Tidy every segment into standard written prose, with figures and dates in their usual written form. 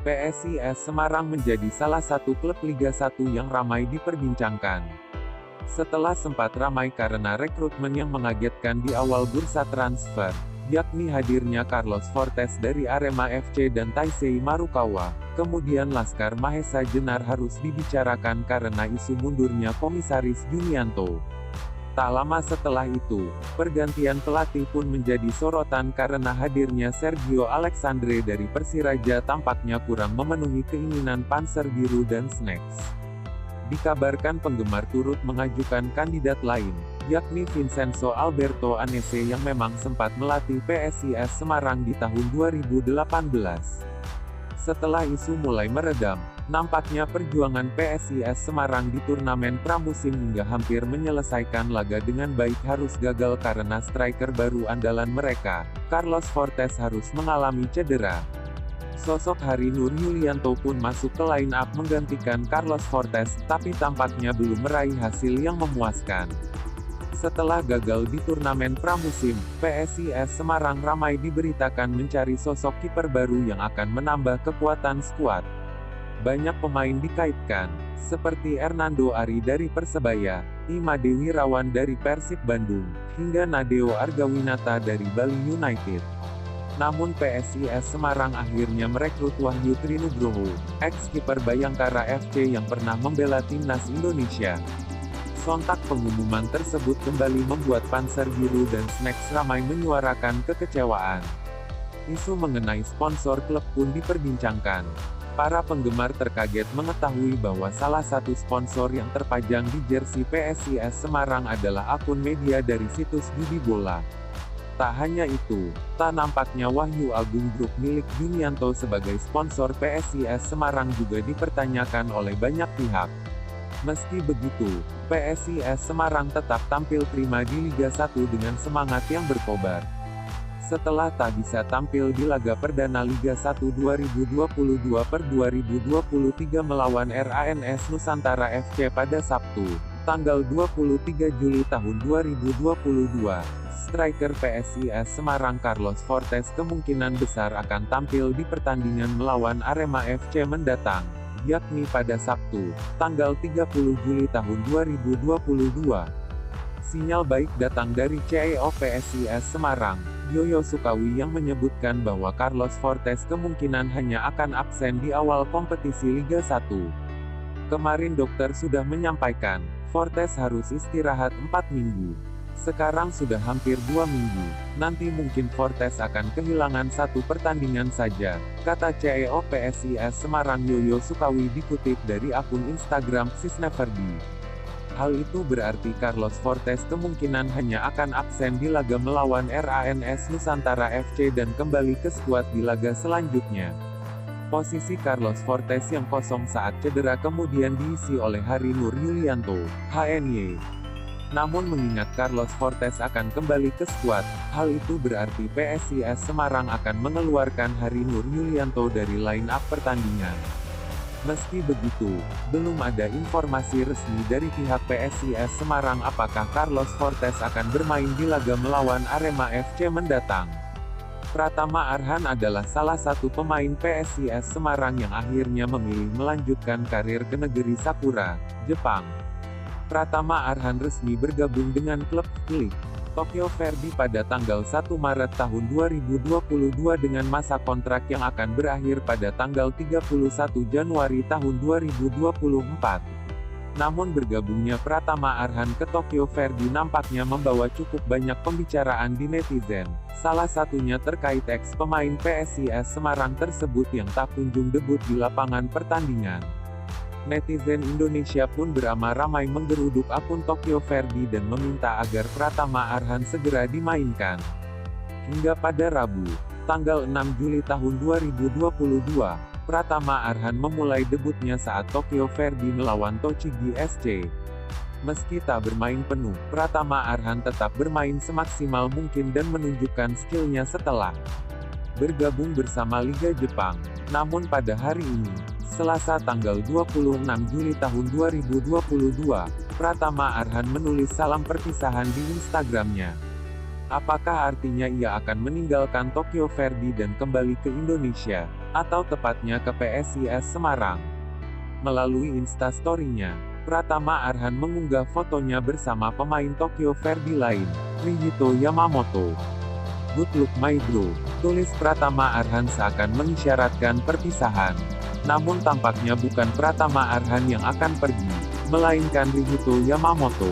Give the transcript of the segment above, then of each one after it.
PSIS Semarang menjadi salah satu klub Liga 1 yang ramai diperbincangkan. Setelah sempat ramai karena rekrutmen yang mengagetkan di awal bursa transfer, yakni hadirnya Carlos Fortes dari Arema FC dan Taisei Marukawa, kemudian Laskar Mahesa Jenar harus dibicarakan karena isu mundurnya Komisaris Junianto. Tak lama setelah itu, pergantian pelatih pun menjadi sorotan karena hadirnya Sergio Alexandre dari Persiraja tampaknya kurang memenuhi keinginan Panser Biru dan Snacks. Dikabarkan penggemar turut mengajukan kandidat lain, yakni Vincenzo Alberto Anese yang memang sempat melatih PSIS Semarang di tahun 2018. Setelah isu mulai meredam, nampaknya perjuangan PSIS Semarang di turnamen pramusim hingga hampir menyelesaikan laga dengan baik harus gagal karena striker baru andalan mereka, Carlos Fortes harus mengalami cedera. Sosok Hari Nur Yulianto pun masuk ke line up menggantikan Carlos Fortes, tapi tampaknya belum meraih hasil yang memuaskan. Setelah gagal di turnamen pramusim, PSIS Semarang ramai diberitakan mencari sosok kiper baru yang akan menambah kekuatan skuad. Banyak pemain dikaitkan, seperti Hernando Ari dari Persebaya, Imade Wirawan dari Persib Bandung, hingga Nadeo Argawinata dari Bali United. Namun PSIS Semarang akhirnya merekrut Wahyu Trinugroho, ex-kiper Bayangkara FC yang pernah membela timnas Indonesia. Sontak pengumuman tersebut kembali membuat Panser Biru dan Snacks ramai menyuarakan kekecewaan. Isu mengenai sponsor klub pun diperbincangkan. Para penggemar terkaget mengetahui bahwa salah satu sponsor yang terpajang di jersey PSIS Semarang adalah akun media dari situs judi bola. Tak hanya itu, tak nampaknya Wahyu Agung Group milik Junianto sebagai sponsor PSIS Semarang juga dipertanyakan oleh banyak pihak. Meski begitu, PSIS Semarang tetap tampil prima di Liga 1 dengan semangat yang berkobar. Setelah tak bisa tampil di laga perdana Liga 1 2022/2023 melawan RANS Nusantara FC pada Sabtu, tanggal 23 Juli tahun 2022, striker PSIS Semarang Carlos Fortes kemungkinan besar akan tampil di pertandingan melawan Arema FC mendatang, yakni pada Sabtu, tanggal 30 Juli tahun 2022. Sinyal baik datang dari CEO PSIS Semarang, Yoyo Sukawi yang menyebutkan bahwa Carlos Fortes kemungkinan hanya akan absen di awal kompetisi Liga 1. Kemarin dokter sudah menyampaikan, Fortes harus istirahat 4 minggu. Sekarang sudah hampir 2 minggu, nanti mungkin Fortes akan kehilangan 1 pertandingan saja, kata CEO PSIS Semarang Yoyo Sukawi dikutip dari akun Instagram Sisneverdi. Hal itu berarti Carlos Fortes kemungkinan hanya akan absen di laga melawan RANS Nusantara FC dan kembali ke skuad di laga selanjutnya. Posisi Carlos Fortes yang kosong saat cedera kemudian diisi oleh Hari Nur Yulianto, HNY. Namun mengingat Carlos Fortes akan kembali ke skuad, hal itu berarti PSIS Semarang akan mengeluarkan Hari Nur Yulianto dari line up pertandingan. Meski begitu, belum ada informasi resmi dari pihak PSIS Semarang apakah Carlos Fortes akan bermain di laga melawan Arema FC mendatang. Pratama Arhan adalah salah satu pemain PSIS Semarang yang akhirnya memilih melanjutkan karir ke negeri Sakura, Jepang. Pratama Arhan resmi bergabung dengan klub Tokyo Verdy pada tanggal 1 Maret tahun 2022 dengan masa kontrak yang akan berakhir pada tanggal 31 Januari tahun 2024. Namun bergabungnya Pratama Arhan ke Tokyo Verdy nampaknya membawa cukup banyak pembicaraan di netizen, salah satunya terkait ex-pemain PSIS Semarang tersebut yang tak kunjung debut di lapangan pertandingan. Netizen Indonesia pun beramai-ramai menggeruduk akun Tokyo Verdy dan meminta agar Pratama Arhan segera dimainkan. Hingga pada Rabu, tanggal 6 Juli tahun 2022, Pratama Arhan memulai debutnya saat Tokyo Verdy melawan Tochigi SC. Meski tak bermain penuh, Pratama Arhan tetap bermain semaksimal mungkin dan menunjukkan skillnya setelah bergabung bersama Liga Jepang. Namun pada hari ini, Selasa tanggal 26 Juli tahun 2022, Pratama Arhan menulis salam perpisahan di Instagramnya. Apakah artinya ia akan meninggalkan Tokyo Verdy dan kembali ke Indonesia? atau tepatnya ke PSIS Semarang. Melalui Instastory-nya, Pratama Arhan mengunggah fotonya bersama pemain Tokyo Verdy lain, Ryuhito Yamamoto. "Good luck my bro," tulis Pratama Arhan seakan mengisyaratkan perpisahan. Namun tampaknya bukan Pratama Arhan yang akan pergi, melainkan Ryuhito Yamamoto.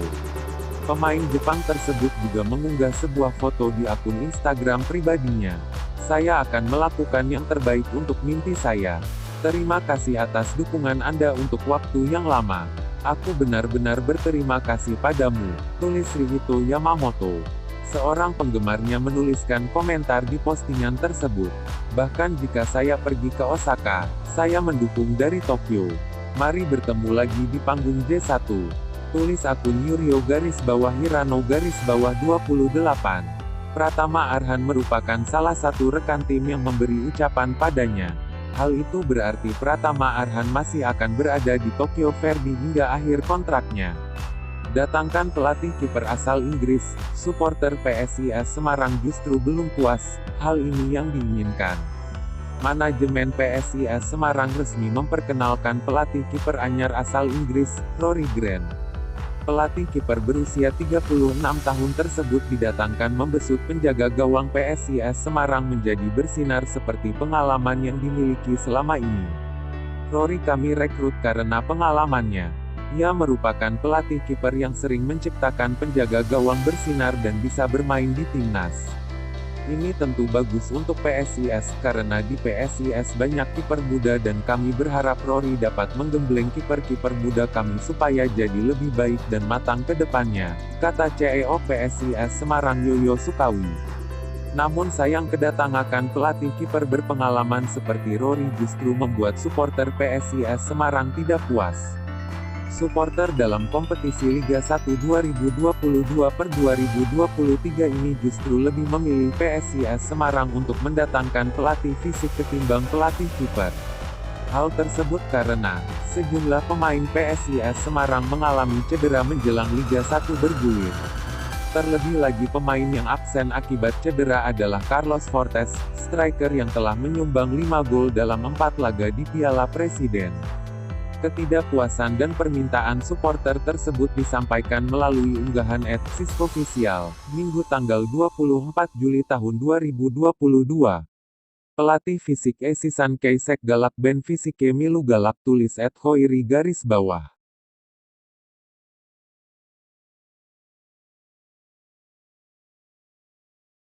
Pemain Jepang tersebut juga mengunggah sebuah foto di akun Instagram pribadinya. "Saya akan melakukan yang terbaik untuk mimpi saya. Terima kasih atas dukungan Anda untuk waktu yang lama. Aku benar-benar berterima kasih padamu," tulis Ryuhito Yamamoto. Seorang penggemarnya menuliskan komentar di postingan tersebut. "Bahkan jika saya pergi ke Osaka, saya mendukung dari Tokyo. Mari bertemu lagi di panggung J1. Tulis akun Yurio_Hirano_28. Pratama Arhan merupakan salah satu rekan tim yang memberi ucapan padanya. Hal itu berarti Pratama Arhan masih akan berada di Tokyo Verdy hingga akhir kontraknya. Datangkan pelatih kiper asal Inggris, supporter PSIS Semarang justru belum puas, hal ini yang diinginkan. Manajemen PSIS Semarang resmi memperkenalkan pelatih kiper anyar asal Inggris, Rory Grant. Pelatih kiper berusia 36 tahun tersebut didatangkan membesut penjaga gawang PSIS Semarang menjadi bersinar seperti pengalaman yang dimiliki selama ini. "Rory kami rekrut karena pengalamannya. Ia merupakan pelatih kiper yang sering menciptakan penjaga gawang bersinar dan bisa bermain di timnas. Ini tentu bagus untuk PSIS, karena di PSIS banyak kiper muda dan kami berharap Rory dapat menggembleng kiper-kiper muda kami supaya jadi lebih baik dan matang ke depannya," kata CEO PSIS Semarang Yoyo Sukawi. Namun sayang kedatangan pelatih kiper berpengalaman seperti Rory justru membuat supporter PSIS Semarang tidak puas. Supporter dalam kompetisi Liga 1 2022/2023 ini justru lebih memilih PSIS Semarang untuk mendatangkan pelatih fisik ketimbang pelatih kiper. Hal tersebut karena sejumlah pemain PSIS Semarang mengalami cedera menjelang Liga 1 bergulir. Terlebih lagi pemain yang absen akibat cedera adalah Carlos Fortes, striker yang telah menyumbang 5 gol dalam 4 laga di Piala Presiden. Ketidakpuasan dan permintaan supporter tersebut disampaikan melalui unggahan @siskofficial, Minggu tanggal 24 Juli tahun 2022. Pelatih fisik Esisan Keisek galak Ben fisike Milu galak tulis @khoiri_.